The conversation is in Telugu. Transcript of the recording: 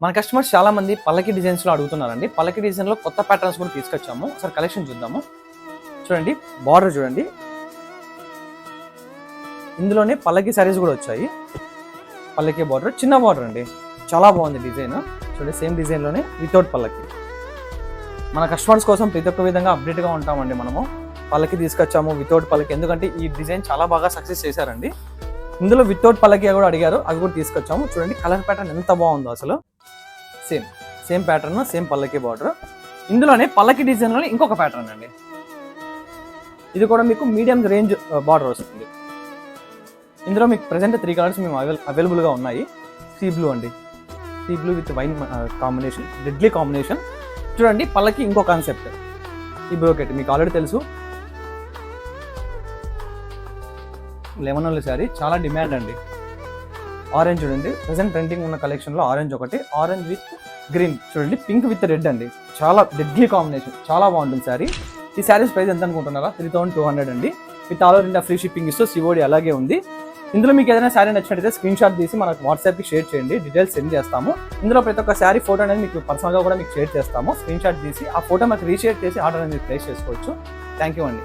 మన కస్టమర్స్ చాలా మంది పల్లకి డిజైన్స్లో అడుగుతున్నారండి. పల్లకి డిజైన్లో కొత్త ప్యాటర్న్స్ కూడా తీసుకొచ్చాము. ఒకసారి కలెక్షన్ చూద్దాము. చూడండి, బార్డర్ చూడండి, ఇందులోనే పల్లకి శారీస్ కూడా వచ్చాయి. పల్లకి బార్డర్, చిన్న బార్డర్ అండి, చాలా బాగుంది డిజైన్. చూడండి, సేమ్ డిజైన్లోనే వితౌట్ పల్లకి. మన కస్టమర్స్ కోసం ప్రతి ఒక్క విధంగా అప్డేట్గా ఉంటామండి. మనము పల్లకి తీసుకొచ్చాము, వితౌట్ పల్లకి, ఎందుకంటే ఈ డిజైన్ చాలా బాగా సక్సెస్ చేశారండి. ఇందులో వితౌట్ పల్లకి కూడా అడిగారు, అవి కూడా తీసుకొచ్చాము. చూడండి, కలర్ ప్యాటర్న్ ఎంత బాగుందో అసలు. సేమ్ ప్యాటర్న్, సేమ్ పల్లకి బార్డర్. ఇందులోనే పల్లకి డిజైన్లోనే ఇంకొక ప్యాటర్న్ అండి. ఇది కూడా మీకు మీడియం రేంజ్ బార్డర్ వస్తుంది. ఇందులో మీకు ప్రెసెంట్ 3 కలర్స్ మేము అవైలబుల్గా ఉన్నాయి. సీ బ్లూ అండి, sea blue with wine combination, deadly combination. చూడండి, పల్లకి ఇంకో కాన్సెప్ట్, ఈ బ్రోకెట్ మీకు ఆల్రెడీ తెలుసు. లెమన్ ఎల్లో శారీ చాలా డిమాండ్ అండి. ఆరెంజ్ చూడండి, ప్రెసెంట్ ట్రెండింగ్ ఉన్న కలెక్షన్లో ఆరెంజ్ ఒకటి, ఆరెంజ్ విత్ గ్రీన్. చూడండి, పింక్ విత్ రెడ్ అండి, చాలా డెడ్లీ కాంబినేషన్, చాలా బాగుంటుంది శారీ. ఈ శారీస్ ప్రైస్ ఎంత అనుకుంటున్నారా? 3200 అండి. With all over India free shipping ఇస్తూ సిఓడి అలాగే ఉంది. ఇందులో మీకు ఏదైనా శారీ నచ్చినట్టయితే స్క్రీన్ షాట్ తీసి మనకు వాట్సాప్కి షేర్ చేయండి, డీటెయిల్స్ సెండ్ చేస్తాము. ఇందులో ప్రతి ఒక్క శారీ ఫోటో అనేది మీకు పర్సనల్గా కూడా మీకు షేర్ చేస్తాము. స్క్రీన్ షాట్ తీసి ఆ ఫోటో మాకు రీషేర్ చేసి ఆర్డర్ అనేది ప్లేస్ చేసుకోవచ్చు. థ్యాంక్ యూ అండి.